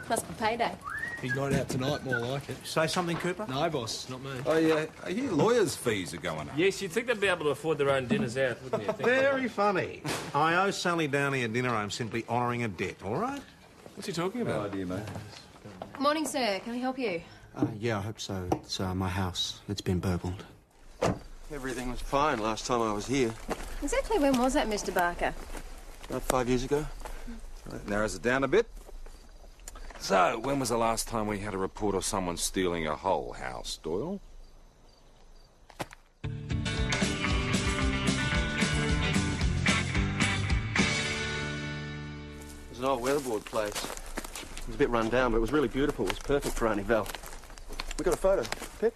Must be payday. Big night out tonight, more like it. Say something, Cooper? No, boss, not me. I hear lawyers' fees are going up. Yes, you'd think they'd be able to afford their own dinners out, wouldn't you? Very funny. I owe Sally Downey a dinner. I'm simply honouring a debt, all right? What's he talking about? No idea, mate. Morning, sir. Can I help you? Yeah, I hope so. It's my house. It's been burgled. Everything was fine last time I was here. Exactly when was that, Mr. Barker? About 5 years ago. That narrows it down a bit. So, when was the last time we had a report of someone stealing a whole house, Doyle? It was an old weatherboard place. It was a bit run down, but it was really beautiful. It was perfect for Auntie Val. We got a photo. Pip?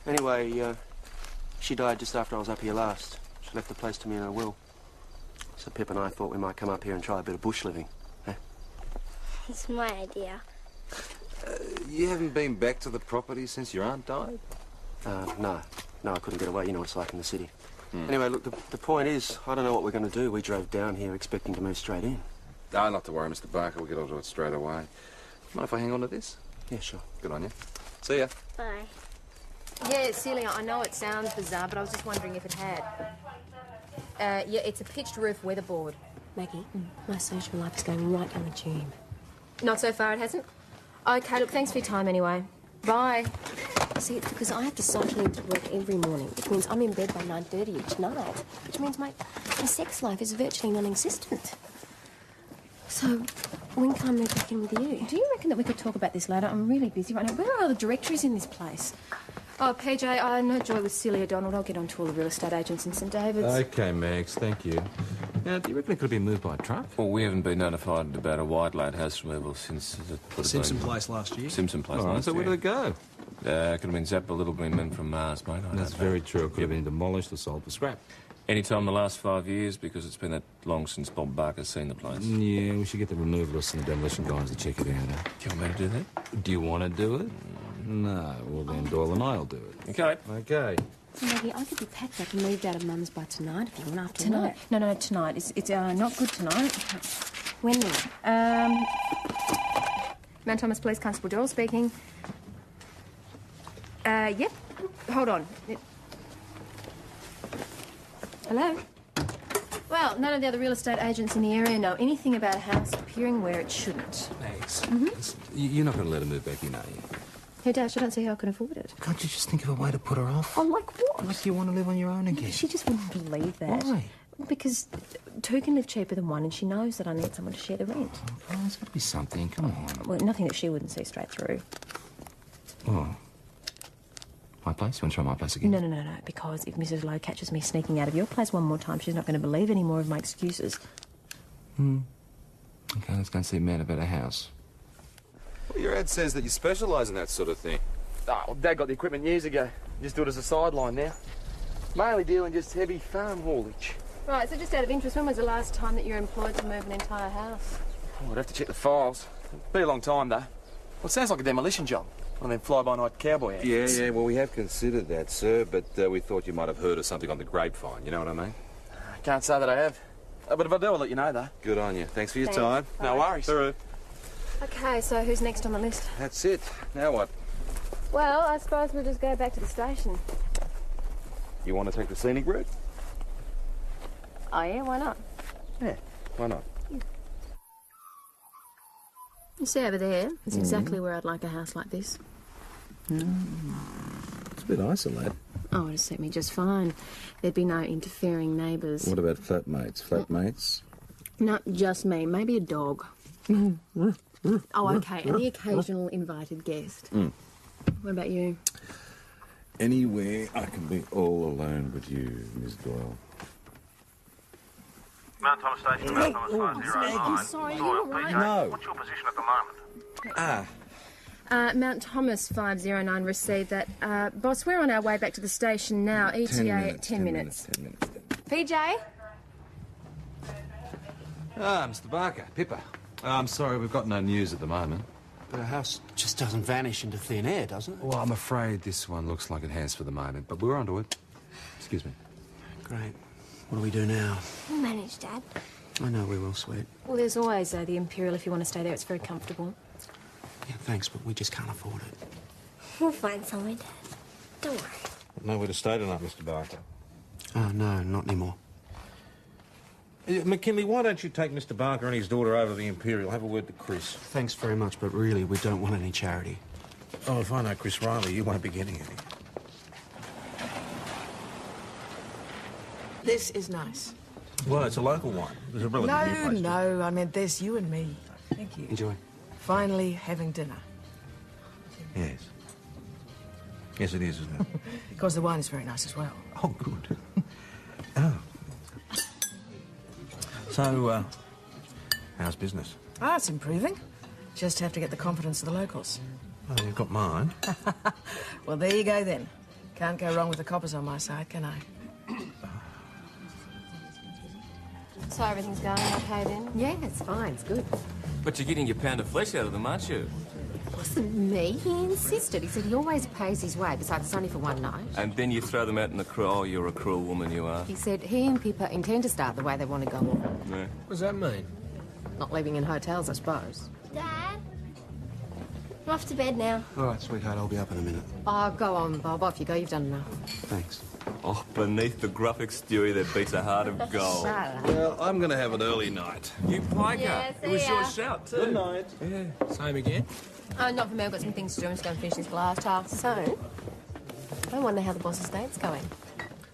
Anyway, she died just after I was up here last. She left the place to me in her will. So Pip and I thought we might come up here and try a bit of bush living. Eh? It's my idea. You haven't been back to the property since your aunt died? No. No, I couldn't get away. You know what it's like in the city. Anyway, look, the point is, I don't know what we're going to do. We drove down here expecting to move straight in. No, not to worry, Mr. Barker. We'll get onto it straight away. Mind if I hang on to this? Yeah, sure. Good on you. See ya. Bye. Yeah, Celia, I know it sounds bizarre, but I was just wondering if it had. Yeah, it's a pitched roof weatherboard. Maggie, my social life is going right down the tube. Not so far, it hasn't? Okay, look, thanks for your time anyway. Bye. See, it's because I have to cycle into work every morning, which means I'm in bed by 9:30 each night, which means my sex life is virtually non-existent. So, when can I move back in with you? Do you reckon that we could talk about this later? I'm really busy right now. Where are all the directories in this place? Oh, PJ, I know Joy with Celia Donald. I'll get on to all the real estate agents in St David's. Okay, Max, thank you. Now, do you reckon it could have been moved by a truck? Well, we haven't been notified about a white light house removal since... Simpson Place last year. Simpson Place All right, last so year. where did it go? Could have been zapped by little green men from Mars, mate. That's very true. It could have been demolished or sold for scrap. Any time in the last 5 years, because it's been that long since Bob Barker's seen the place. Yeah, we should get the removalists and the demolition guys to check it out. Do you want me to do that? Do you want to do it? No. Well, then Doyle and I'll do it. Okay. Okay. So, Maggie, I could be packed up and moved out of Mum's by tonight if you want after Tonight? work. No, tonight. It's not good tonight. When then? Mount Thomas Police Constable Doyle speaking. Yep. Hold on. Hello? Well, none of the other real estate agents in the area know anything about a house appearing where it shouldn't. Max, listen, you're not going to let her move back in, are you? Hey, Dash, I don't see how I can afford it. Can't you just think of a way to put her off? Oh, like what? Like you want to live on your own again? She just wouldn't believe that. Why? Because two can live cheaper than one, and she knows that I need someone to share the rent. Oh, there's got to be something. Come on. Well, nothing that she wouldn't see straight through. Oh. My place? You want to try my place again? No. Because if Mrs. Lowe catches me sneaking out of your place one more time, she's not going to believe any more of my excuses. Okay, let's go and see a man about a house. Well, your ad says that you specialise in that sort of thing. Well, Dad got the equipment years ago. Just do it as a sideline now. Mainly dealing just heavy farm haulage. Right, so just out of interest, when was the last time that you were employed to move an entire house? Oh, I'd have to check the files. Be a long time, though. Well, it sounds like a demolition job. One of them fly-by-night cowboy acts. Yeah, well, we have considered that, sir, but we thought you might have heard of something on the grapevine, you know what I mean? I can't say that I have. But if I do, I'll let you know, though. Good on you. Thanks for your Thanks. time. No worries. Through. Okay, so who's next on the list? That's it. Now what? Well, I suppose we'll just go back to the station. You want to take the scenic route? Oh, yeah, why not? Yeah, why not? You see over there? It's exactly where I'd like a house like this. It's a bit isolated. Oh, it'd suit me just fine. There'd be no interfering neighbours. What about flatmates? Flatmates? Not just me, maybe a dog. Oh, okay, and the occasional invited guest. What about you? Anywhere I can be all alone with you, Miss Doyle. Mount Thomas Station, Mount Thomas 509. I'm sorry, Doyle, you're all right. PJ, No. what's your position at the moment? Mount Thomas 509 received that. Boss, we're on our way back to the station now. ETA 10 minutes. 10 minutes. PJ? Mr. Barker, Pippa. I'm sorry, we've got no news at the moment. But a house just doesn't vanish into thin air, does it? Well, I'm afraid this one looks like it has for the moment, but we're onto it. Excuse me. Great. What do we do now? We'll manage, Dad. I know we will, sweet. Well, there's always the Imperial if you want to stay there. It's very comfortable. Yeah, thanks, but we just can't afford it. We'll find somewhere, Dad. Don't worry. Nowhere to stay tonight, Mr. Barker. Oh, no, not anymore. McKinley, why don't you take Mr. Barker and his daughter over to the Imperial? Have a word to Chris. Thanks very much, but really, we don't want any charity. Oh, if I know Chris Riley, you won't be getting any. This is nice. Well, it's a local wine. There's a relatively new place. No, I meant there's you and me. Thank you. Enjoy. Finally having dinner. Yes. Yes, it is, isn't it? Because the wine is very nice as well. Oh, good. Oh. So, how's business? Ah, it's improving. Just have to get the confidence of the locals. Oh, you've got mine. Well, there you go then. Can't go wrong with the coppers on my side, can I? So everything's going okay then? Yeah, it's fine. It's good. But you're getting your pound of flesh out of them, aren't you? It wasn't me. He insisted. He said he always pays his way. Besides, it's only for one night. And then you throw them out in the cruel. Oh, you're a cruel woman, you are. He said he and Pippa intend to start the way they want to go on. Yeah. What does that mean? Not living in hotels, I suppose. Dad? I'm off to bed now. All right, sweetheart, I'll be up in a minute. Oh, go on, Bob. Off you go. You've done enough. Thanks. Oh, beneath the gruff exterior there beats a heart of gold. Well, I'm going to have an early night. You piker. Yeah, it was see your ya. shout, too. Good night. Yeah. Same again? Not for me. I've got some things to do. I'm just going to finish this glass task. So, I wonder how the boss's date's going.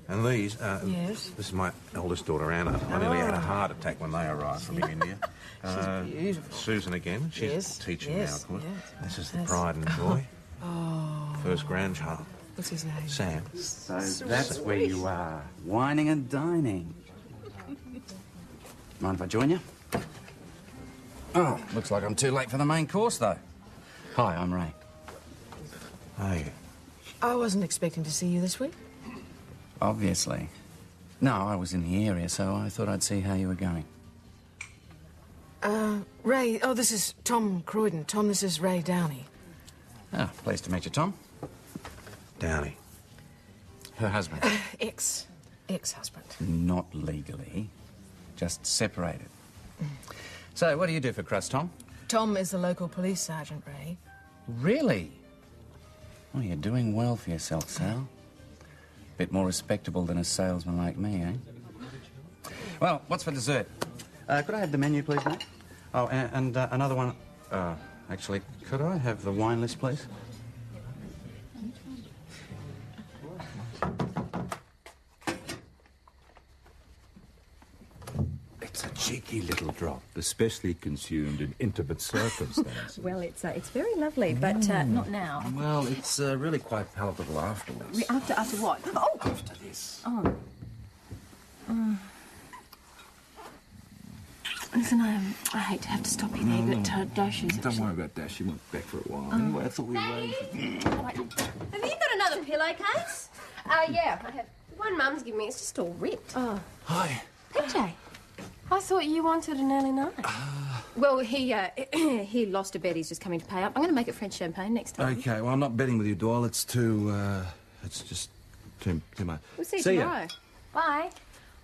And these, Yes? this is my eldest daughter, Anna. I nearly had a heart attack when they arrived from India. She's beautiful. Susan again. She's Yes, teaching yes, now, of course. yes. This is the Yes. pride and joy. Oh. First grandchild. What's his name? Sam. So that's where you are, whining and dining. Mind if I join you? Oh, looks like I'm too late for the main course, though. Hi, I'm Ray. Hey. I wasn't expecting to see you this week. Obviously. No, I was in the area, so I thought I'd see how you were going. Ray, oh, this is Tom Croydon. Tom, this is Ray Downey. Ah, pleased to meet you, Tom. Downey. Her husband. Ex-husband. Not legally, just separated. So, what do you do for crust, Tom? Tom is the local police sergeant, Ray. Really? Oh, you're doing well for yourself, Sal. Bit more respectable than a salesman like me, eh? Well, what's for dessert? Could I have the menu, please, mate? Oh, and another one. Actually, could I have the wine list, please? It's a cheeky little drop, especially consumed in intimate circumstances. Well, it's very lovely, but not now. Well, it's really quite palatable afterwards. After what? Oh! After this. Oh. Listen, I hate to have to stop you there, but Dash is... Don't worry about Dash. She went back for a while. Anyway, I thought we arranged... Have you got another pillowcase? Yeah, I have. One Mum's given me. It's just all ripped. Oh. Hi. PJ, I thought you wanted an early night. Well, he lost a bet. He's just coming to pay up. I'm going to make it French champagne next time. Okay, well, I'm not betting with you, Doyle. It's too, it's just too much. We'll see ya. you tomorrow. Bye.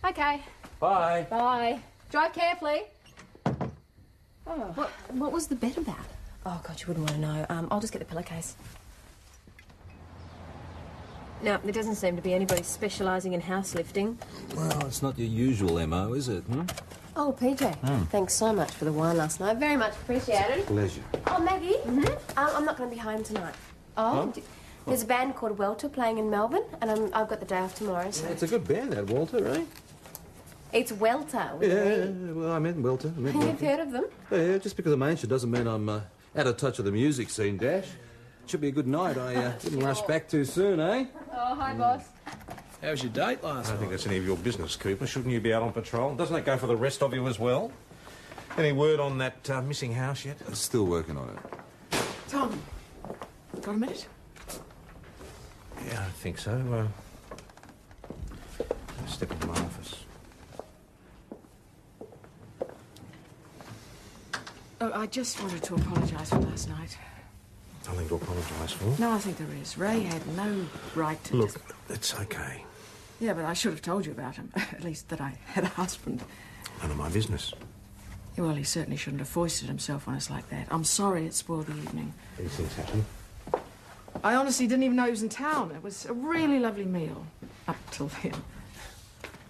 Okay. Bye. Bye. Drive carefully. Oh. What was the bet about? Oh, God, you wouldn't want to know. I'll just get the pillowcase. Now, there doesn't seem to be anybody specialising in house lifting. Well, it's not your usual MO, is it? Oh, PJ, thanks so much for the wine last night. Very much appreciated. Pleasure. Oh, Maggie, I'm not going to be home tonight. Oh? There's a band called Welter playing in Melbourne, and I've got the day off tomorrow, so... Yeah, it's a good band, that Walter, right? It's Welter. With an E. Well, I meant Welter. You've heard of them? Yeah, just because I'm ancient doesn't mean I'm out of touch with the music scene, Dash. Should be a good night. I didn't rush back too soon, eh? Oh, hi, boss. How was your date last I don't think that's any of your business, Cooper. Shouldn't you be out on patrol? Doesn't that go for the rest of you as well? Any word on that missing house yet? Still working on it. Tom, got a minute? Yeah, I think so. I'll step into my office. Oh, I just wanted to apologise for last night. Nothing to apologise for. No, I think there is. Ray had no right to... Look, it's okay. Yeah, but I should have told you about him. At least that I had a husband. None of my business. Well, he certainly shouldn't have foisted himself on us like that. I'm sorry it spoiled the evening. These things happen. I honestly didn't even know he was in town. It was a really lovely meal. Up till then.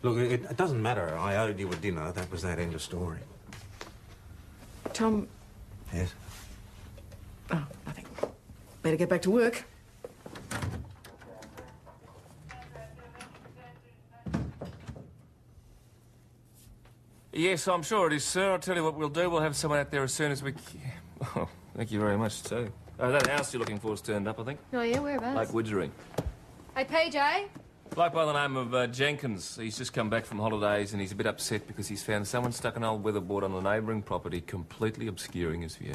Look, it doesn't matter. I owed you a dinner. That was that, end of story. Tom... Yes? Oh, nothing. Better get back to work. Yes, I'm sure it is, sir. I'll tell you what we'll do. We'll have someone out there as soon as we can. Oh, thank you very much, too. That house you're looking for is turned up, I think. Oh, yeah? Whereabouts? Lake Widgering. Hey, PJ? Bloke by the name of Jenkins. He's just come back from holidays and he's a bit upset because he's found someone stuck an old weatherboard on the neighbouring property, completely obscuring his view.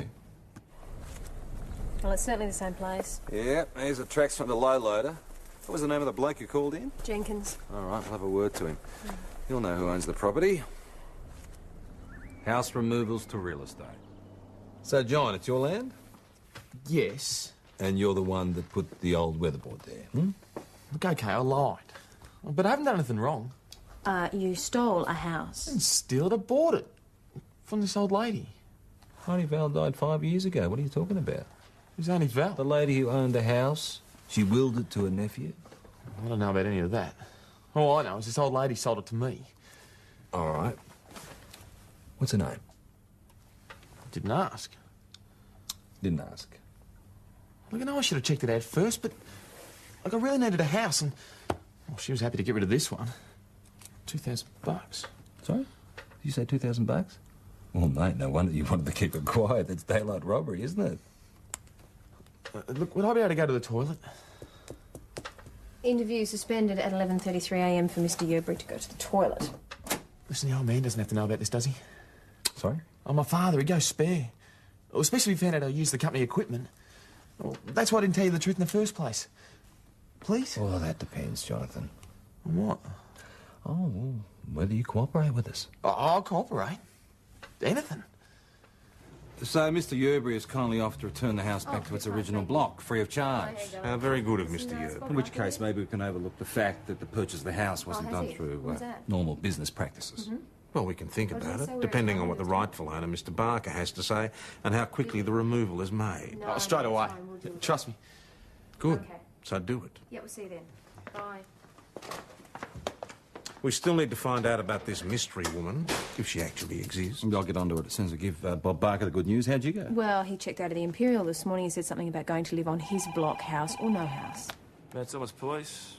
Well, it's certainly the same place. Yeah, here's the tracks from the low loader. What was the name of the bloke you called in? Jenkins. All right, we'll have a word to him. He'll know who owns the property. House removals to real estate. So, John, it's your land? Yes. And you're the one that put the old weatherboard there, hmm? Look, OK, I lied. But I haven't done anything wrong. You stole a house. I didn't steal it, I bought it. From this old lady. Auntie Val died 5 years ago. What are you talking about? Who's Auntie Val? The lady who owned the house. She willed it to her nephew. I don't know about any of that. All I know is this old lady sold it to me. All right. What's her name? Didn't ask. Didn't ask. Look, I know I should have checked it out first, but... Like, I really needed a house, and... Well, she was happy to get rid of this one. $2,000. Sorry? Did you say $2,000? Well, mate, no wonder you wanted to keep it quiet. That's daylight robbery, isn't it? Look, would I be able to go to the toilet? Interview suspended at 11:33 a.m. for Mr. Yerbury to go to the toilet. Listen, the old man doesn't have to know about this, does he? Sorry? Oh, my father, he'd go spare. Well, especially if he found out I used the company equipment. Well, that's why I didn't tell you the truth in the first place. Please? Well, that depends, Jonathan. On what? Oh, well, whether you cooperate with us. I'll cooperate. Anything. So, Mr. Yerbury has kindly offered to return the house back to its original block, free of charge. Very good of Mr. Yerbury. In which case, maybe we can overlook the fact that the purchase of the house wasn't done through normal business practices. Well, we can think about it, depending on what the rightful owner, Mr. Barker, has to say and how quickly the removal is made. Oh, straight away. Trust me. Good. Okay. So do it. Yeah, we'll see you then. Bye. We still need to find out about this mystery woman, if she actually exists. I'll get onto it as soon as we give Bob Barker the good news. How'd you go? Well, he checked out of the Imperial this morning. He said something about going to live on his block, house or no house. That's almost police.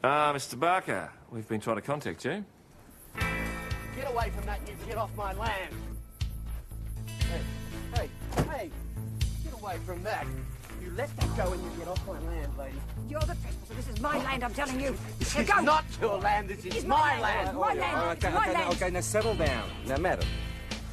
Mr. Barker, we've been trying to contact you. Get away from that, you get off my land. Hey, get away from that. You let that go and you get off my land, lady. You're the trespasser. This is my land, I'm telling you. This Now is go. not your land, this is my land. My land. It's my land. Okay, now settle down. Now, madam,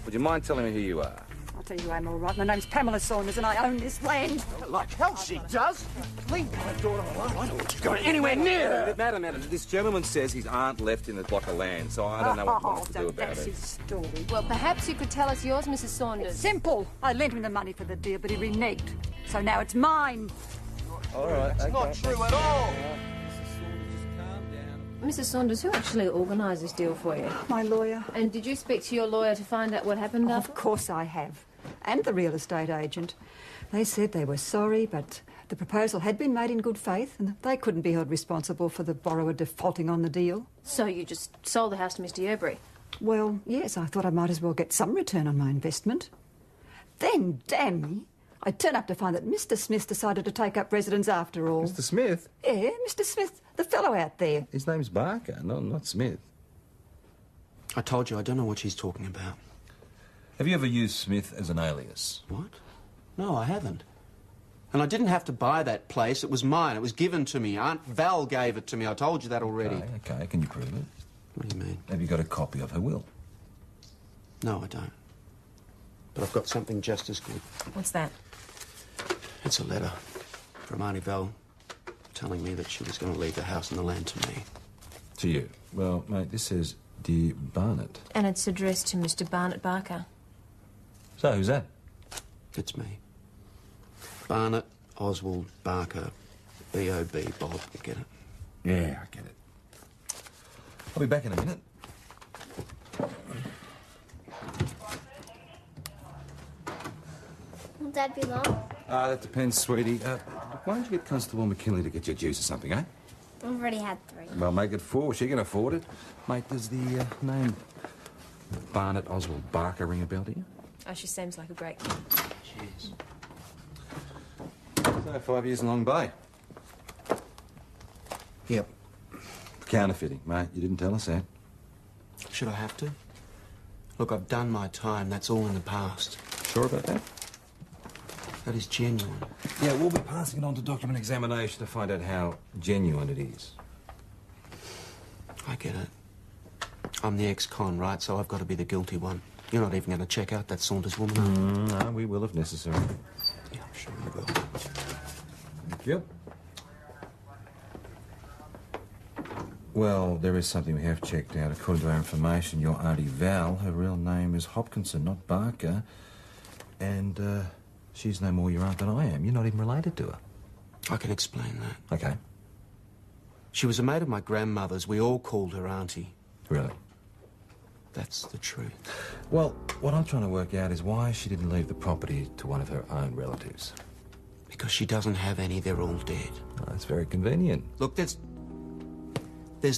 would you mind telling me who you are? I'll tell you I'm all right. My name's Pamela Saunders and I own this land. Like hell she does. Leave my daughter alone. I know what you're going anywhere near her. Madam, this gentleman says his aunt left in the block of land, so I don't know what he wants to do about that's it. his story. Well, perhaps you could tell us yours, Mrs. Saunders. It's simple. I lent him the money for the deal, but he reneged. So now it's mine. All right, That's not true at all. Mrs. Saunders, who actually organised this deal for you? My lawyer. And did you speak to your lawyer to find out what happened after? Of course I have. And the real estate agent. They said they were sorry, but the proposal had been made in good faith and they couldn't be held responsible for the borrower defaulting on the deal. So you just sold the house to Mr. Yerbury? Well, yes, I thought I might as well get some return on my investment. Then, damn me, I turn up to find that Mr. Smith decided to take up residence after all. Mr. Smith? Yeah, Mr. Smith, the fellow out there. His name's Barker, not Smith. I told you, I don't know what she's talking about. Have you ever used Smith as an alias? What? No, I haven't. And I didn't have to buy that place. It was mine. It was given to me. Aunt Val gave it to me. I told you that already. Okay. Can you prove it? What do you mean? Have you got a copy of her will? No, I don't. But I've got something just as good. What's that? It's a letter from Auntie Val telling me that she was going to leave the house and the land to me. To you? Well, mate, this says, Dear Barnett. And it's addressed to Mr. Barnett Barker. So, who's that? It's me. Barnett Oswald Barker. B.O.B. Bob. You get it? Yeah, I get it. I'll be back in a minute. Dad be long? That depends, sweetie. Why don't you get Constable McKinley to get you a juice or something, eh? I've already had 3. Well, make it 4. She can afford it. Mate, does the name Barnett Oswald Barker ring a bell to you? Oh, she seems like a great kid. Cheers. So, 5 years in Long Bay. Yep. Counterfeiting, mate. You didn't tell us that. Should I have to? Look, I've done my time. That's all in the past. Sure about that? That is genuine. Yeah, we'll be passing it on to document examination to find out how genuine it is. I get it. I'm the ex-con, right? So I've got to be the guilty one. You're not even going to check out that Saunders woman, are you? No, we will if necessary. Yeah, I'm sure you will. Thank you. Well, there is something we have checked out. According to our information, your Auntie Val, her real name is Hopkinson, not Barker. And, she's no more your aunt than I am. You're not even related to her. I can explain that. Okay. She was a mate of my grandmother's. We all called her Auntie. Really? That's the truth. Well, what I'm trying to work out is why she didn't leave the property to one of her own relatives. Because she doesn't have any. They're all dead. Oh, that's very convenient. Look, there's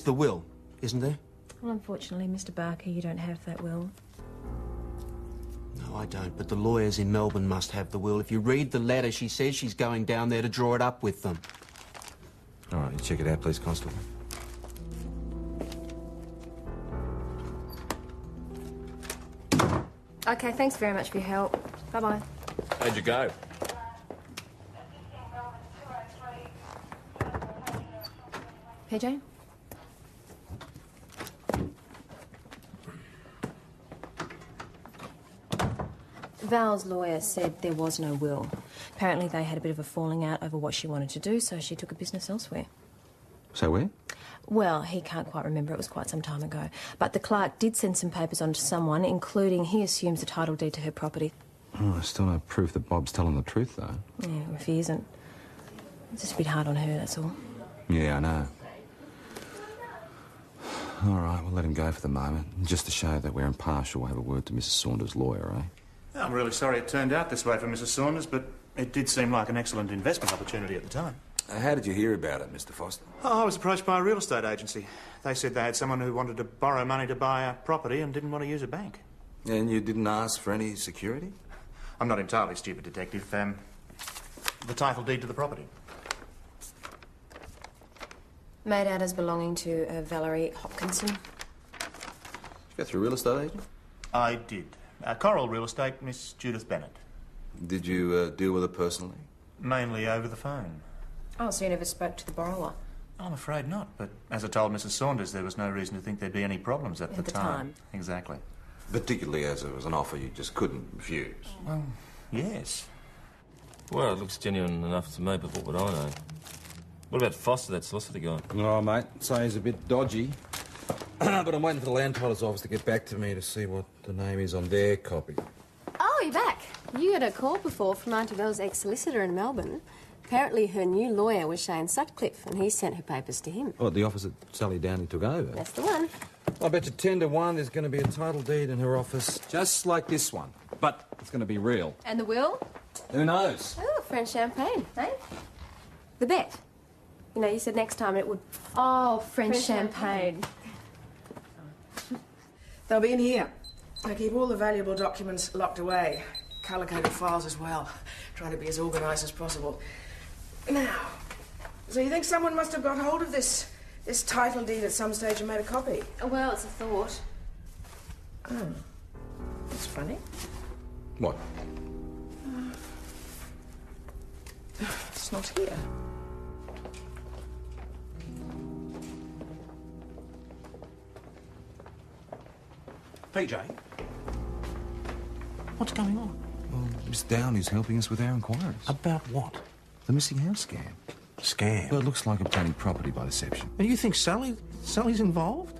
the will, isn't there? Well, unfortunately, Mr. Barker, you don't have that will. No, I don't, but the lawyers in Melbourne must have the will. If you read the letter, she says she's going down there to draw it up with them. All right, you check it out, please, Constable. Okay, thanks very much for your help. Bye-bye. How'd you go? PJ? Val's lawyer said there was no will. Apparently they had a bit of a falling out over what she wanted to do, so she took a business elsewhere. So where? Well, he can't quite remember. It was quite some time ago. But the clerk did send some papers on to someone, including he assumes the title deed to her property. Oh, there's still no proof that Bob's telling the truth, though. Yeah, if he isn't. It's just a bit hard on her, that's all. Yeah, I know. All right, we'll let him go for the moment. Just to show that we're impartial, we'll have a word to Mrs. Saunders' lawyer, eh? I'm really sorry it turned out this way for Mrs. Saunders, but it did seem like an excellent investment opportunity at the time. How did you hear about it, Mr. Foster? Oh, I was approached by a real estate agency. They said they had someone who wanted to borrow money to buy a property and didn't want to use a bank. And you didn't ask for any security? I'm not entirely stupid, Detective. The title deed to the property. Made out as belonging to Valerie Hopkinson. Did you go through a real estate agent? I did. Coral Real Estate, Miss Judith Bennett. Did you deal with her personally? Mainly over the phone. Oh, so you never spoke to the borrower? I'm afraid not, but as I told Mrs. Saunders, there was no reason to think there'd be any problems at the time. Exactly. Particularly as it was an offer you just couldn't refuse. Well, yes. Well, it looks genuine enough to me, but what would I know? What about Foster, that solicitor guy? Oh, mate, say he's a bit dodgy. But I'm waiting for the land titles office to get back to me to see what the name is on their copy. Oh, you're back. You got a call before from Auntie Belle's ex-solicitor in Melbourne. Apparently her new lawyer was Shane Sutcliffe, and he sent her papers to him. What, the office that Sally Downey took over? That's the one. I bet you 10 to 1 there's going to be a title deed in her office, just like this one. But it's going to be real. And the will? Who knows? Oh, French champagne, eh? The bet. You know, you said next time it would... Oh, French champagne. They'll be in here. I keep all the valuable documents locked away. Colour-coded files as well. Trying to be as organised as possible. Now, so you think someone must have got hold of this title deed at some stage and made a copy? Oh, well, it's a thought. Oh. That's funny. What? It's not here. PJ? What's going on? Well, Miss Downey's helping us with our inquiries. About what? The missing house scam. Scam? Well, it looks like obtaining property by deception. And you think Sally's involved?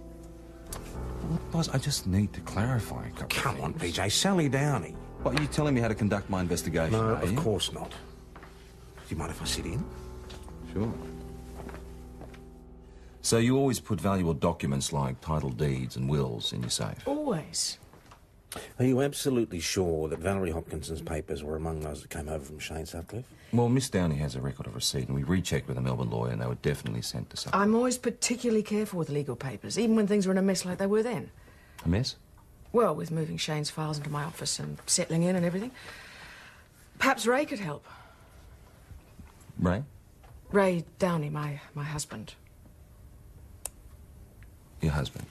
Well, boss, I just need to clarify a couple Come on, of things. PJ. Sally Downey. What, are you telling me how to conduct my investigation, No, are you? of course not. Do you mind if I sit in? Sure. So you always put valuable documents like title deeds and wills in your safe? Always. Are you absolutely sure that Valerie Hopkinson's papers were among those that came over from Shane Sutcliffe? Well, Miss Downey has a record of receipt, and we rechecked with a Melbourne lawyer, and they were definitely sent to Sutcliffe. I'm always particularly careful with legal papers, even when things are in a mess like they were then. A mess? Well, with moving Shane's files into my office and settling in and everything. Perhaps Ray could help. Ray? Ray Downey, my husband. Your husband?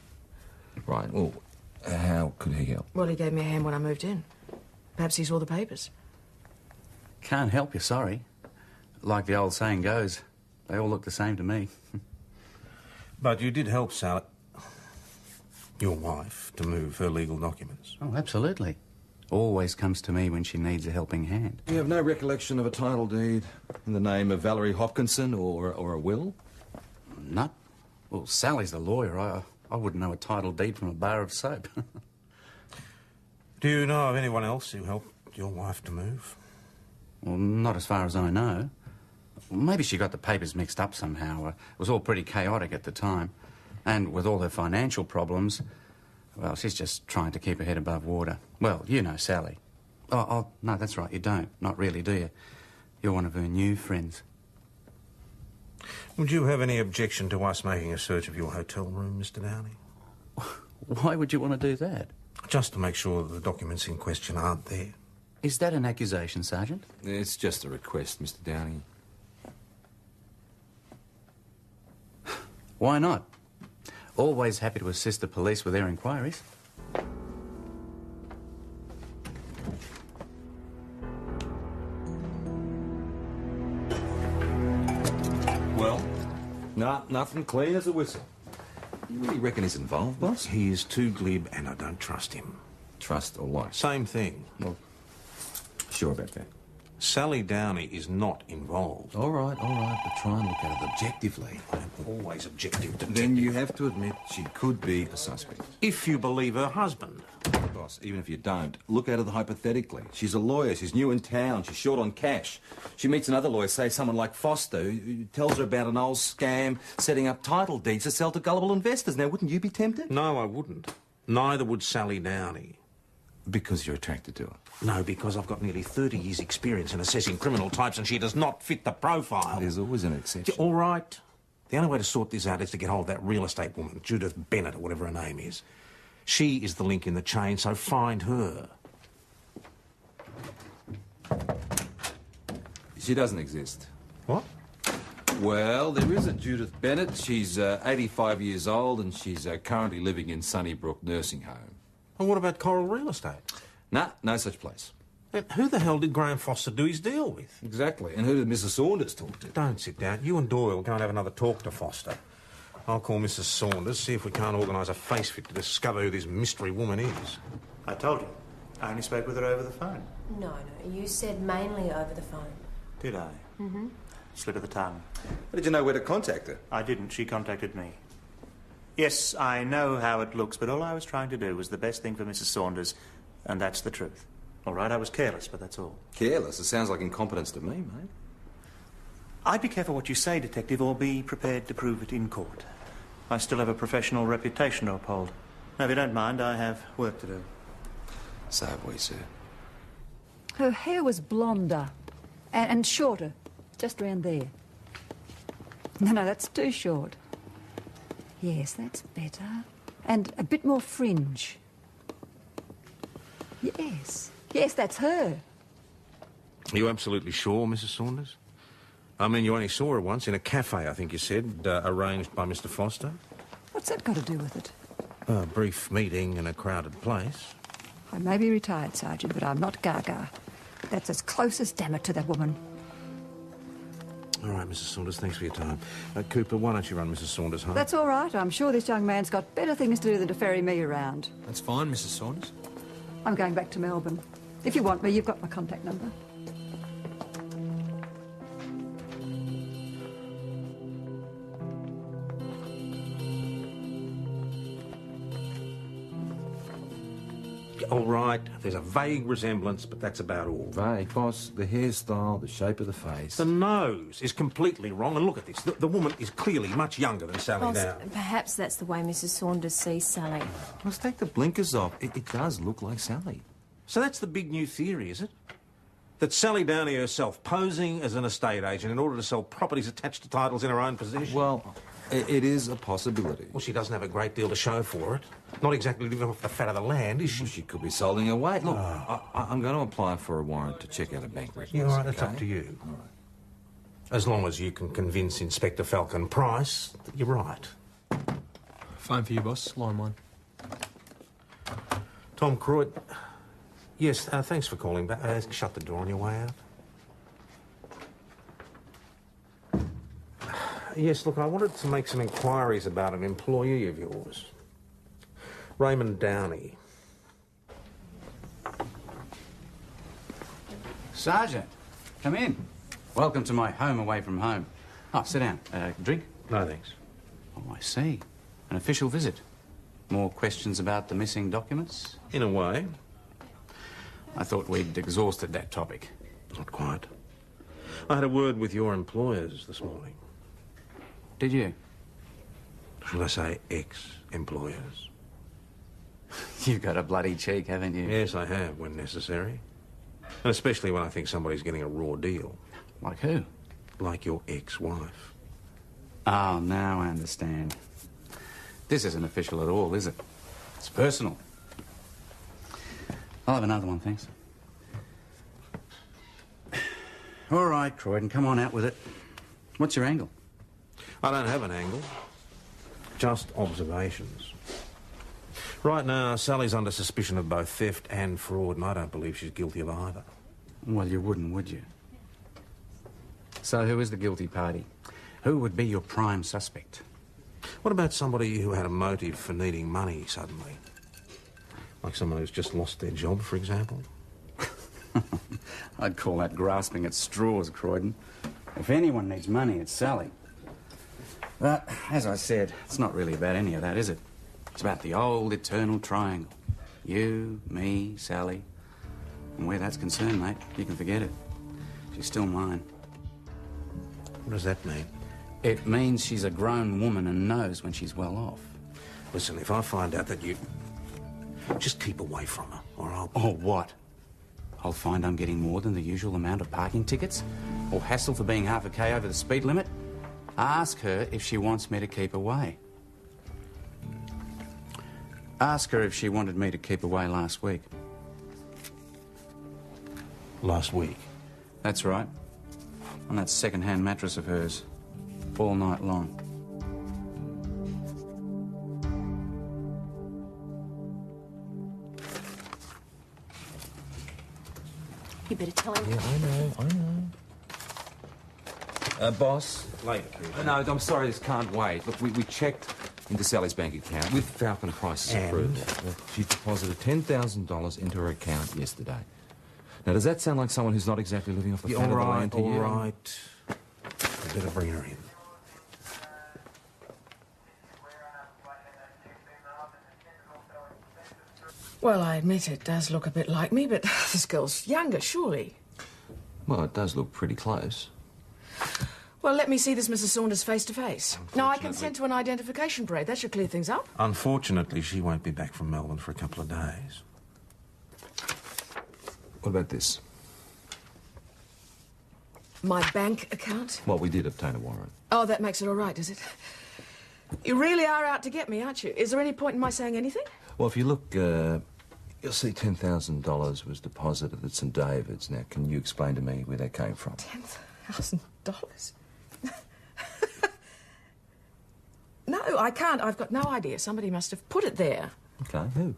Right. Well, how could he help? Well, he gave me a hand when I moved in. Perhaps he saw the papers. Can't help you, sorry. Like the old saying goes, they all look the same to me. But you did help Sally, your wife, to move her legal documents. Oh, absolutely. Always comes to me when she needs a helping hand. You have no recollection of a title deed in the name of Valerie Hopkinson or a will? Not. Well, Sally's the lawyer. I wouldn't know a title deed from a bar of soap. Do you know of anyone else who helped your wife to move? Well, not as far as I know. Maybe she got the papers mixed up somehow. It was all pretty chaotic at the time. And with all her financial problems, well, she's just trying to keep her head above water. Well, you know Sally. Oh, no, that's right, you don't. Not really, do you? You're one of her new friends. Would you have any objection to us making a search of your hotel room, Mr. Downey? Why would you want to do that? Just to make sure that the documents in question aren't there. Is that an accusation, Sergeant? It's just a request, Mr. Downey. Why not? Always happy to assist the police with their inquiries. Well? Nah, nothing clean as a whistle. You really reckon he's involved, boss? He is too glib and I don't trust him. Trust or what? Same thing. Well, sure about that. Sally Downey is not involved. All right, but try and look at it objectively. I'm always objective, detective. Then you have to admit she could be a suspect. If you believe her husband. Boss, even if you don't, look at it hypothetically. She's a lawyer, she's new in town, she's short on cash. She meets another lawyer, say someone like Foster, who tells her about an old scam setting up title deeds to sell to gullible investors. Now, wouldn't you be tempted? No, I wouldn't. Neither would Sally Downey. Because you're attracted to her? No, because I've got nearly 30 years' experience in assessing criminal types and she does not fit the profile. There's always an exception. All right. The only way to sort this out is to get hold of that real estate woman, Judith Bennett, or whatever her name is. She is the link in the chain, so find her. She doesn't exist. What? Well, there is a Judith Bennett. She's 85 years old and she's currently living in Sunnybrook Nursing Home. And what about Coral Real Estate? Nah, no such place. And who the hell did Graham Foster do his deal with? Exactly. And who did Mrs. Saunders talk to? Don't sit down. You and Doyle go and have another talk to Foster. I'll call Mrs. Saunders, see if we can't organise a face fit to discover who this mystery woman is. I told you. I only spoke with her over the phone. No, you said mainly over the phone. Did I? Mm-hmm. Slip of the tongue. Did you know where to contact her? I didn't. She contacted me. Yes, I know how it looks, but all I was trying to do was the best thing for Mrs. Saunders, and that's the truth. All right, I was careless, but that's all. Careless? It sounds like incompetence to me, mate. I'd be careful what you say, Detective, or be prepared to prove it in court. I still have a professional reputation to uphold. Now, if you don't mind, I have work to do. So have we, sir. Her hair was blonder and shorter, just round there. No, that's too short. Yes, that's better. And a bit more fringe. Yes, that's her. Are you absolutely sure, Mrs. Saunders? I mean, you only saw her once in a cafe, I think you said, arranged by Mr. Foster. What's that got to do with it? A brief meeting in a crowded place. I may be retired, Sergeant, but I'm not Gaga. That's as close as damn it to that woman. All right, Mrs. Saunders, thanks for your time. Cooper, why don't you run Mrs. Saunders home? That's all right. I'm sure this young man's got better things to do than to ferry me around. That's fine, Mrs. Saunders. I'm going back to Melbourne. If you want me, you've got my contact number. All right, there's a vague resemblance, but that's about all. Vague, boss. The hairstyle, the shape of the face. The nose is completely wrong, and look at this. The woman is clearly much younger than Sally Boss, now. perhaps that's the way Mrs. Saunders sees Sally. Let's take the blinkers off. It does look like Sally. So that's the big new theory, is it? That Sally Downey herself, posing as an estate agent in order to sell properties attached to titles in her own possession? Well, it is a possibility. Well, she doesn't have a great deal to show for it. Not exactly living off the fat of the land, is she? Well, she could be selling her weight. Look, I'm going to apply for a warrant to check out her bank records. Yeah, all right, that's okay? up to you. All right. As long as you can convince Inspector Falcon Price that you're right. Phone for you, boss. Line 1. Tom Croyd. Yes, thanks for calling back. Shut the door on your way out. Yes, look, I wanted to make some inquiries about an employee of yours. Raymond Downey. Sergeant, come in. Welcome to my home away from home. Oh, sit down. Drink? No, thanks. Oh, I see. An official visit. More questions about the missing documents? In a way. I thought we'd exhausted that topic. Not quite. I had a word with your employers this morning. Did you? Should I say ex-employers? You've got a bloody cheek, haven't you? Yes, I have, when necessary. And especially when I think somebody's getting a raw deal. Like who? Like your ex-wife. Oh, now I understand. This isn't official at all, is it? It's personal. I'll have another one, thanks. All right, Croydon, come on out with it. What's your angle? I don't have an angle. Just observations. Right now, Sally's under suspicion of both theft and fraud, and I don't believe she's guilty of either. Well, you wouldn't, would you? So who is the guilty party? Who would be your prime suspect? What about somebody who had a motive for needing money suddenly? Like someone who's just lost their job, for example? I'd call that grasping at straws, Croydon. If anyone needs money, it's Sally. But, as I said, it's not really about any of that, is it? It's about the old eternal triangle. You, me, Sally. And where that's concerned, mate, you can forget it. She's still mine. What does that mean? It means she's a grown woman and knows when she's well off. Listen, if I find out that you... Just keep away from her, or I'll... Oh, what? I'll find I'm getting more than the usual amount of parking tickets? Or hassle for being half a K over the speed limit? Ask her if she wants me to keep away. Ask her if she wanted me to keep away last week. Last week? That's right. On that second-hand mattress of hers. All night long. You better tell him. Yeah, I know. Boss? Later, please. No, I'm sorry, this can't wait. Look, we checked into Sally's bank account with Falcon Price's approval. She deposited $10,000 into her account yesterday. Now, does that sound like someone who's not exactly living off the fat of the land to you? All right. I better bring her in. Well, I admit it does look a bit like me, but this girl's younger, surely. Well, it does look pretty close. Well, let me see this Mrs. Saunders face to face. Now, I consent to an identification parade. That should clear things up. Unfortunately, she won't be back from Melbourne for a couple of days. What about this? My bank account? Well, we did obtain a warrant. Oh, that makes it all right, does it? You really are out to get me, aren't you? Is there any point in my saying anything? Well, if you look, you'll see $10,000 was deposited at St David's. Now, can you explain to me where that came from? $10,000? No, I can't. I've got no idea. Somebody must have put it there. Okay, who?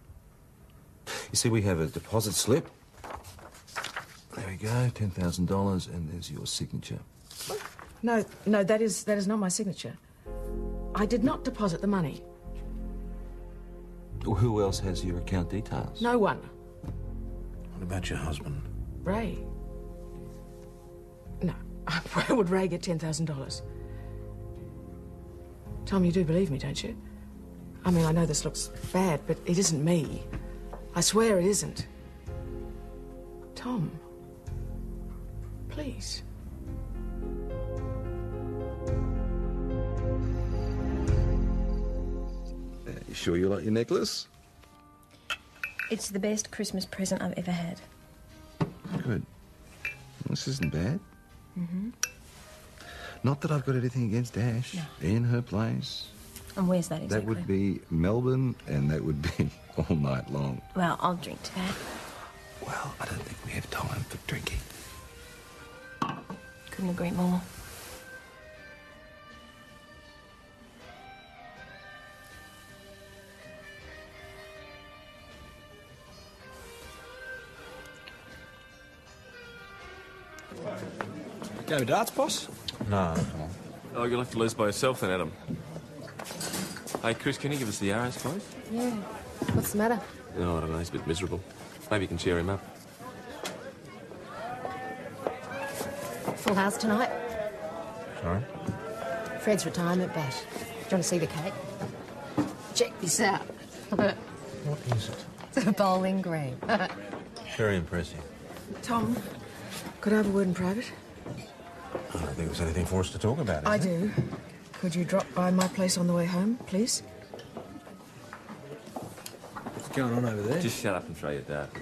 You see, we have a deposit slip. There we go, $10,000, and there's your signature. No, that is not my signature. I did not deposit the money. Well, who else has your account details? No one. What about your husband? Ray. No. Where would Ray get $10,000? Tom, you do believe me, don't you? I mean, I know this looks bad, but it isn't me. I swear it isn't. Tom, please. You sure you like your necklace? It's the best Christmas present I've ever had. Good. This isn't bad. Mm-hmm. Not that I've got anything against Ash. No. In her place. And where's that exactly? That would be Melbourne, and that would be all night long. Well, I'll drink to that. Well, I don't think we have time for drinking. Couldn't agree more. Go darts, boss? No. Oh, you'll have to lose by yourself then, Adam. Hey, Chris, can you give us the arrows, please? Yeah. What's the matter? No, I don't know. He's a bit miserable. Maybe you can cheer him up. Full house tonight. Sorry? Fred's retirement bash. Do you want to see the cake? Check this out. What is it? It's a bowling green. Very impressive. Tom, could I have a word in private? I don't think there's anything for us to talk about, is I there? do. Could you drop by my place on the way home, please? What's going on over there? Just shut up and throw your dart. Do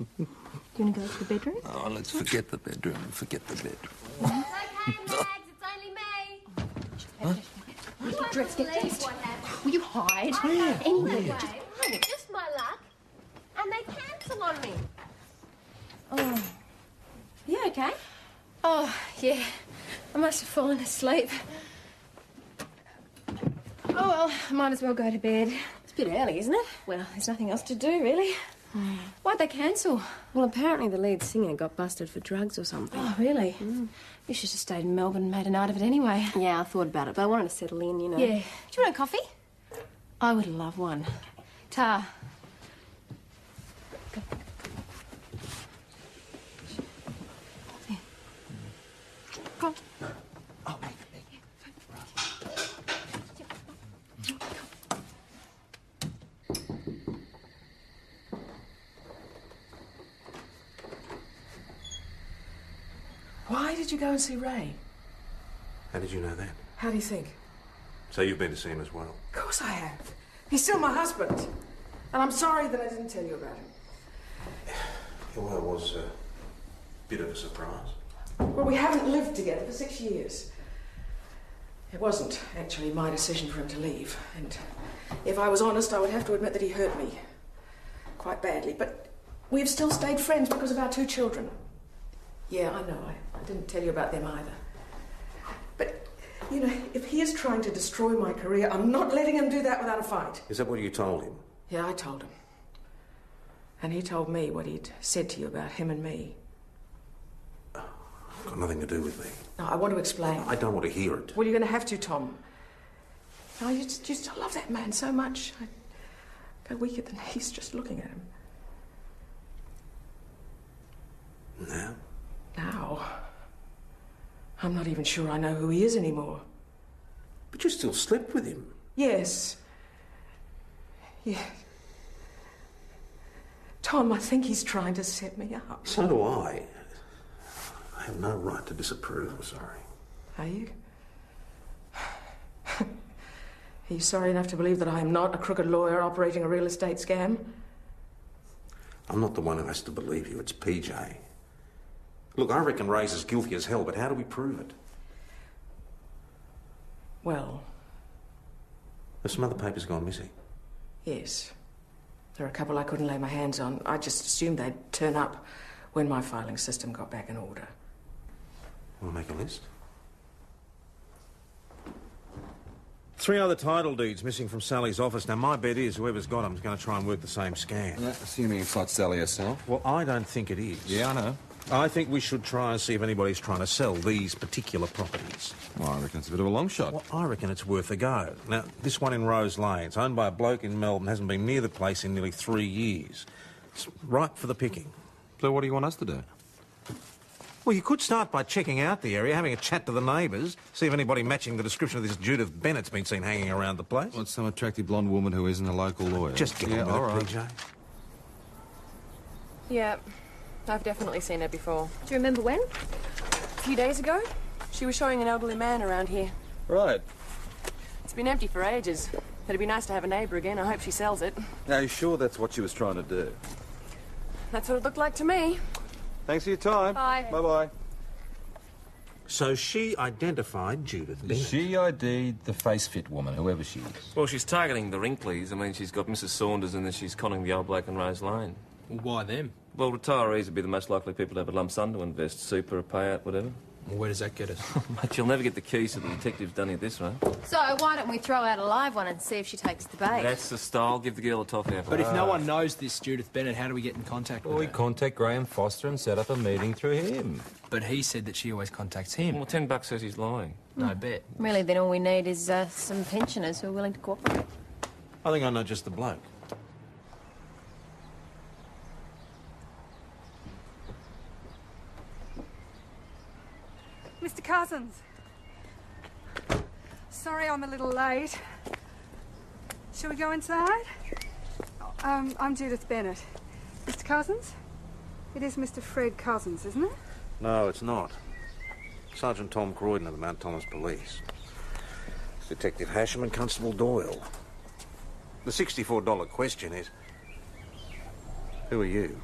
you want to go to the bedroom? Oh, let's forget the bedroom. Forget the bedroom. Okay, relax, it's only me. Dress, get dressed. Will you hide? Anyway, Anyway, just my luck. And they cancel on me. Oh. You okay? Oh, yeah. I must have fallen asleep. Oh, well, I might as well go to bed. It's a bit early, isn't it? Well, there's nothing else to do, really. Why'd they cancel? Well, apparently the lead singer got busted for drugs or something. Oh, really? You should have stayed in Melbourne and made a night of it anyway. Yeah, I thought about it, but I wanted to settle in, you know. Yeah. Do you want a coffee? I would love one. Ta. Go. Why did you go and see Ray? How did you know that? How do you think? So you've been to see him as well? Of course I have. He's still my husband. And I'm sorry that I didn't tell you about him. Well, it was a bit of a surprise. Well, we haven't lived together for 6 years. It wasn't actually my decision for him to leave. And if I was honest, I would have to admit that he hurt me. Quite badly. But we've still stayed friends because of our 2 children. Yeah, I know. I didn't tell you about them either. But, you know, if he is trying to destroy my career, I'm not letting him do that without a fight. Is that what you told him? Yeah, I told him. And he told me what he'd said to you about him and me. It's got nothing to do with me. No, I want to explain. I don't want to hear it. Well, you're going to have to, Tom. No, you just love that man so much. I go weak at the knees just looking at him. Now? Now? I'm not even sure I know who he is anymore. But you still slept with him. Yes. Yeah. Tom, I think he's trying to set me up. So do I. I have no right to disapprove. I'm sorry. Are you? Are you sorry enough to believe that I am not a crooked lawyer operating a real estate scam? I'm not the one who has to believe you. It's PJ. Look, I reckon Ray's as guilty as hell, but how do we prove it? Well, Have some other papers gone missing? yes. There are a couple I couldn't lay my hands on. I just assumed they'd turn up when my filing system got back in order. We'll make a list. 3 other title deeds missing from Sally's office. Now, my bet is whoever's got them is going to try and work the same scam. Assuming it's not Sally herself. Well, I don't think it is. Yeah, I know. I think we should try and see if anybody's trying to sell these particular properties. Well, I reckon it's a bit of a long shot. Well, I reckon it's worth a go. Now, this one in Rose Lane, it's owned by a bloke in Melbourne, hasn't been near the place in nearly 3 years. It's ripe for the picking. So what do you want us to do? Well, you could start by checking out the area, having a chat to the neighbours, see if anybody matching the description of this Judith Bennett's been seen hanging around the place. What's some attractive blonde woman who isn't a local lawyer? Just get on with all it, right. PJ. Yeah, I've definitely seen her before. Do you remember when? A few days ago, she was showing an elderly man around here. Right. It's been empty for ages. It'd be nice to have a neighbour again. I hope she sells it. Are you sure that's what she was trying to do? That's what it looked like to me. Thanks for your time. Bye. Bye-bye. So she identified Judith Bennett. She ID'd the face-fit woman, whoever she is. Well, she's targeting the Wrinkleys. I mean, she's got Mrs. Saunders and then she's conning the old bloke in Rose Lane. Well, why them? Well, retirees would be the most likely people to have a lump sum to invest. Super, a payout, whatever. Well, where does that get us? Mate, you'll never get the keys to the detective's done it this way. So why don't we throw out a live one and see if she takes the bait? That's the style. Give the girl a toffee apple. But if no one knows this Judith Bennett, how do we get in contact with We her? contact Graham Foster and set up a meeting through him. But he said that she always contacts him. Well, $10 says he's lying. No bet. Really, then all we need is some pensioners who are willing to cooperate. I think I know just the bloke. Mr. Cousins. Sorry I'm a little late. Shall we go inside? I'm Judith Bennett. Mr. Cousins? It is Mr. Fred Cousins, isn't it? No, it's not. Sergeant Tom Croydon of the Mount Thomas Police. Detective Hasham and Constable Doyle. The $64 question is, who are you?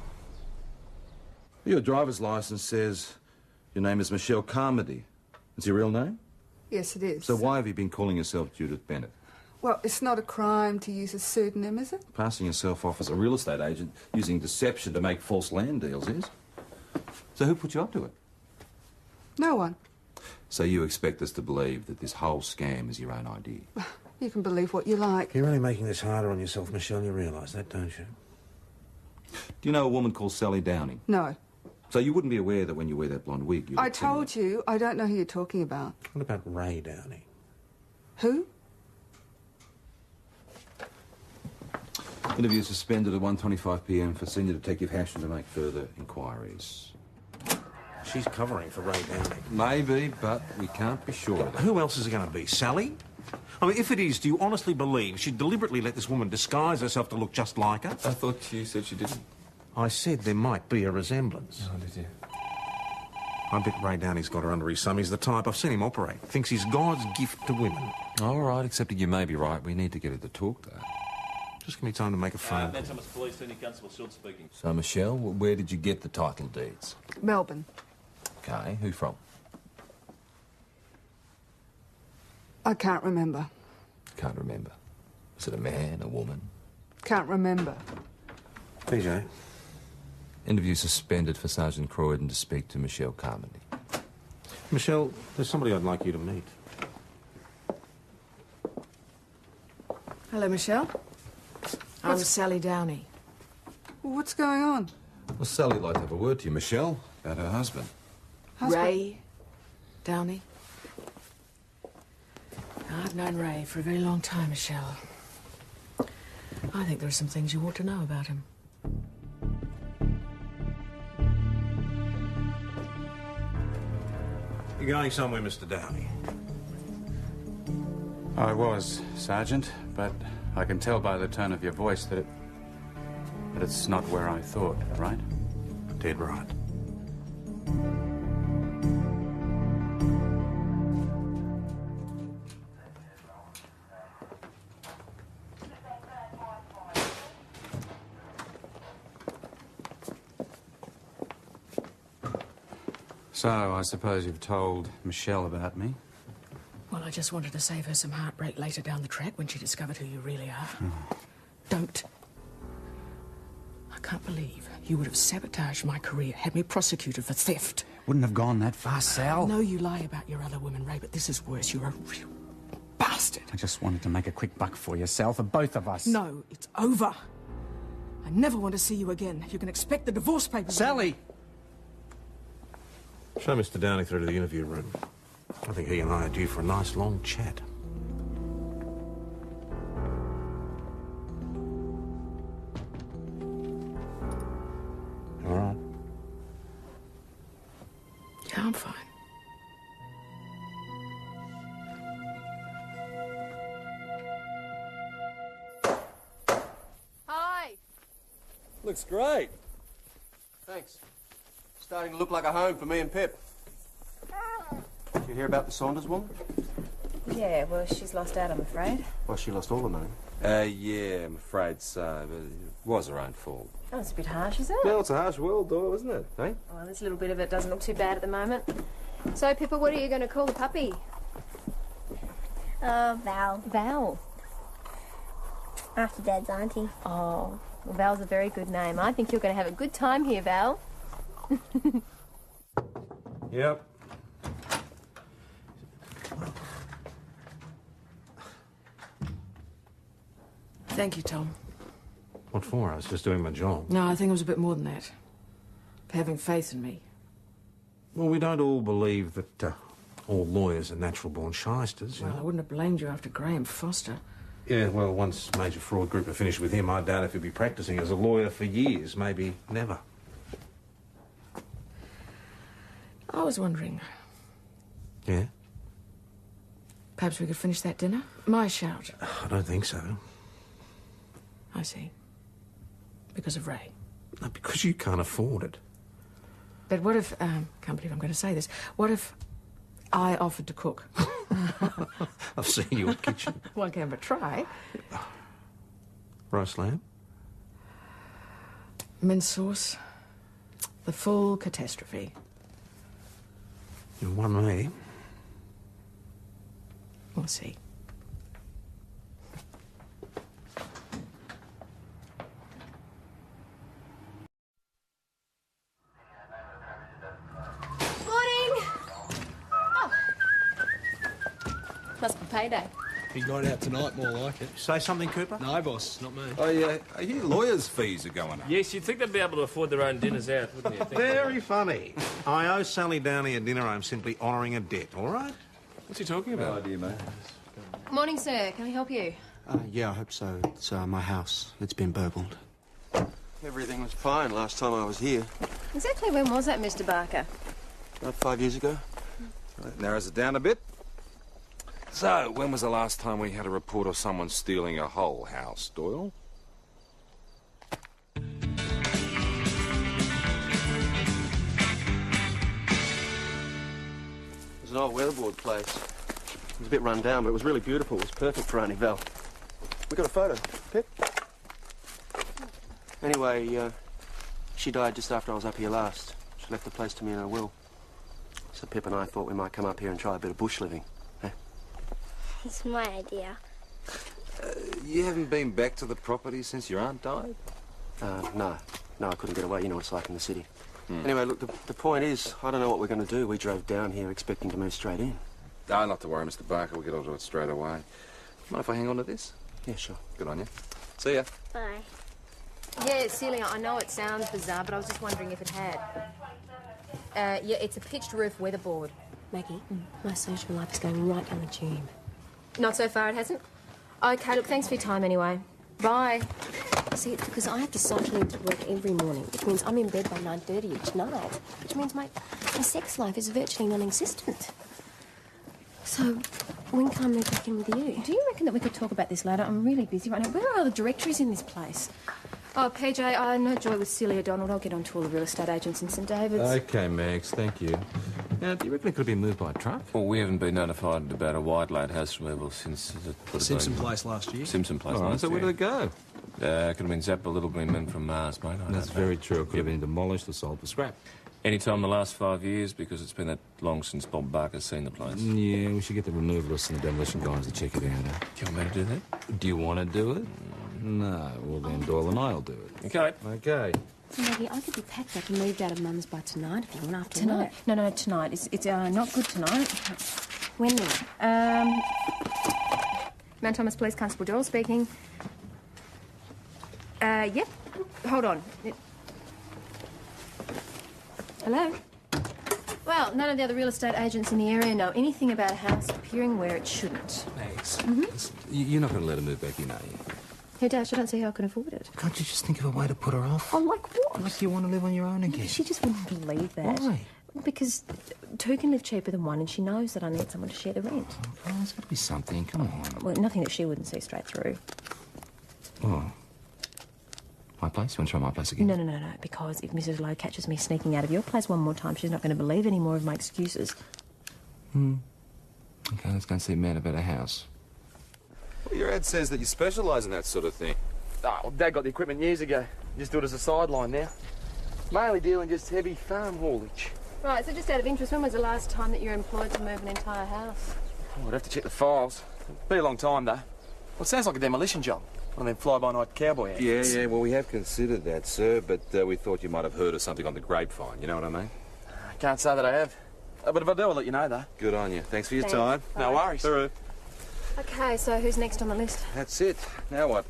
Your driver's licence says your name is Michelle Carmody. Is your real name? Yes, it is. So why have you been calling yourself Judith Bennett? Well, it's not a crime to use a pseudonym, is it? Passing yourself off as a real estate agent using deception to make false land deals is. So who put you up to it? No one. So you expect us to believe that this whole scam is your own idea? You can believe what you like. You're only making this harder on yourself, Michelle. You realise that, don't you? Do you know a woman called Sally Downing? No. So you wouldn't be aware that when you wear that blonde wig, you I look similar? told you, I don't know who you're talking about. What about Ray Downey? Who? Interview suspended at 1:25 p.m. for Senior Detective Hasham to make further inquiries. She's covering for Ray Downey. Maybe, but we can't be sure of that. Who else is it going to be? Sally? I mean, if it is, do you honestly believe she deliberately let this woman disguise herself to look just like her? I thought you said she didn't. I said there might be a resemblance. Oh, did you? I bet Ray Downey's got her under his thumb. He's the type. I've seen him operate. Thinks he's God's gift to women. All right, except that you may be right. We need to get her to talk, though. Just give me time to make a phone. Mount Thomas Police, Senior Constable Schultz speaking. So, Michelle, where did you get the title deeds? Melbourne. Okay, who from? I can't remember. Can't remember. Is it a man, a woman? Can't remember. PJ. Interview suspended for Sergeant Croydon to speak to Michelle Carmody. Michelle, there's somebody I'd like you to meet. Hello, Michelle. I'm Sally Downey. What's going on? Well, Sally would like to have a word to you, Michelle, about her husband. Ray Downey. I've known Ray for a very long time, Michelle. I think there are some things you ought to know about him. You're going somewhere, Mr. Downey. I was, Sergeant, but I can tell by the tone of your voice that it's not where I thought, right? Dead right. So, I suppose you've told Michelle about me? Well, I just wanted to save her some heartbreak later down the track when she discovered who you really are. Don't. I can't believe you would have sabotaged my career, had me prosecuted for theft. Wouldn't have gone that far, Sal. I know you lie about your other women, Ray, but this is worse. You're a real bastard. I just wanted to make a quick buck for you, Sal, for both of us. No, it's over. I never want to see you again. You can expect the divorce papers. Sally! Show Mr. Downey through to the interview room. I think he and I are due for a nice long chat. All right. Looks great. Thanks. Starting to look like a home for me and Pip. Did you hear about the Saunders woman? Yeah, well, she's lost out, I'm afraid. Well, she lost all the money. Yeah, I'm afraid so, but it was her own fault. Oh, it's a bit harsh, isn't it? Well, it's a harsh world, Doyle, isn't it? Eh? Well, this little bit of it doesn't look too bad at the moment. So, Pippa, what are you going to call the puppy? Val. Val. After Dad's auntie. Oh, well, Val's a very good name. I think you're going to have a good time here, Val. Yep. Thank you, Tom. What for? I was just doing my job. No, I think it was a bit more than that. Having faith in me. Well, we don't all believe that all lawyers are natural-born shysters, you Well, I know. wouldn't have blamed you after Graham Foster. Yeah, well, once Major Fraud Group are finished with him, I doubt if he'd be practising as a lawyer for years, maybe never. I was wondering, Yeah? perhaps we could finish that dinner? My shout. I don't think so. I see. Because of Ray. No, because you can't afford it. But what if, can't believe I'm going to say this, what if I offered to cook? I've seen your kitchen. One can but try. Roast lamb? Mint sauce. The full catastrophe. You won me. We'll see. Morning! Oh. Must be payday. Big night out tonight, more like it. Say something, Cooper? No, boss, not me. I hear lawyers' fees are going up. Yes, you'd think they'd be able to afford their own dinners out, wouldn't you? Very funny. I owe Sally Downey a dinner. I'm simply honouring a debt, all right? What's he talking about? No idea, mate. Morning, sir. Can I help you? Yeah, I hope so. It's my house. It's been burgled. Everything was fine last time I was here. Exactly when was that, Mr. Barker? About 5 years ago. That narrows it down a bit. So, when was the last time we had a report of someone stealing a whole house, Doyle? It was an old weatherboard place. It was a bit run down, but it was really beautiful. It was perfect for Auntie Val. We got a photo. Pip? Anyway, she died just after I was up here last. She left the place to me in her will. So Pip and I thought we might come up here and try a bit of bush living. Eh? It's my idea. You haven't been back to the property since your aunt died? No. No, I couldn't get away. You know what it's like in the city. Anyway, look, the point is, I don't know what we're going to do. We drove down here expecting to move straight in. Ah, not to worry, Mr. Barker. We'll get onto it straight away. Mind if I hang on to this? Yeah, sure. Good on you. See ya. Bye. Yeah, Celia, I know it sounds bizarre, but I was just wondering if it had. Yeah, it's a pitched roof weatherboard. Maggie, my social life is going right down the tube. Not so far, it hasn't? Okay, look, thanks for your time anyway. Bye. See, it's because I have to cycle into work every morning, which means I'm in bed by 9:30 each night, which means my sex life is virtually non-existent. So, when can I move back in with you? Do you reckon that we could talk about this later? I'm really busy right now. Where are all the directories in this place? Oh, PJ, I no joy with Celia Donald. I'll get on to all the real estate agents in St David's. Okay, Max, thank you. Now, do you reckon it could have been moved by a truck? Well, we haven't been notified about a Whitelade house removal since... Simpson Place last year. Simpson Place All right, last so year. where did it go? Could have been zapped a little been men from Mars, mate. I That's don't know. very true. It could have been demolished or sold for scrap. Any time in the last 5 years, because it's been that long since Bob Barker's seen the place. Yeah, we should get the removalists and the demolition guys to check it out. Do you want me to do that? Do you want to do it? No. Well, then Doyle and I'll do it. Okay. Okay. So, Maggie, I could be packed up and moved out of Mum's by tonight if you want after Tonight? work. No, tonight. It's not good tonight. When then? Mount Thomas Police Constable Doyle speaking. Yep. Hold on. Hello? Well, none of the other real estate agents in the area know anything about a house appearing where it shouldn't. Max, you're not going to let her move back in, are you? Hey, Dash, I don't see how I can afford it. Can't you just think of a way to put her off? Oh, like what? Like you want to live on your own again? She just wouldn't believe that. Why? Because two can live cheaper than one, and she knows that I need someone to share the rent. Oh, there's got to be something. Come on. Well, nothing that she wouldn't see straight through. Oh. My place? You want to try my place again? No, because if Mrs. Lowe catches me sneaking out of your place one more time, she's not going to believe any more of my excuses. Okay, let's go and see a man about a house. Well, your ad says that you specialise in that sort of thing. Oh, well, Dad got the equipment years ago. Just do it as a sideline now. Mainly dealing just heavy farm haulage. Right, so just out of interest, when was the last time that you were employed to move an entire house? Oh, I'd have to check the files. Be a long time, though. Well, it sounds like a demolition job. One of them fly-by-night cowboy outfits. Yeah, well, we have considered that, sir, but we thought you might have heard of something on the grapevine, you know what I mean? I can't say that I have. But if I do, I'll let you know, though. Good on you. Thanks for your Thanks. time. No worries. Through. Okay, so who's next on the list? That's it. Now what?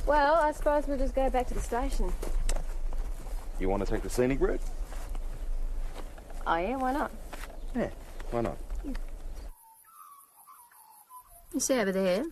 Well, I suppose we'll just go back to the station. You want to take the scenic route? Oh, yeah, why not? Yeah, why not? You see over there,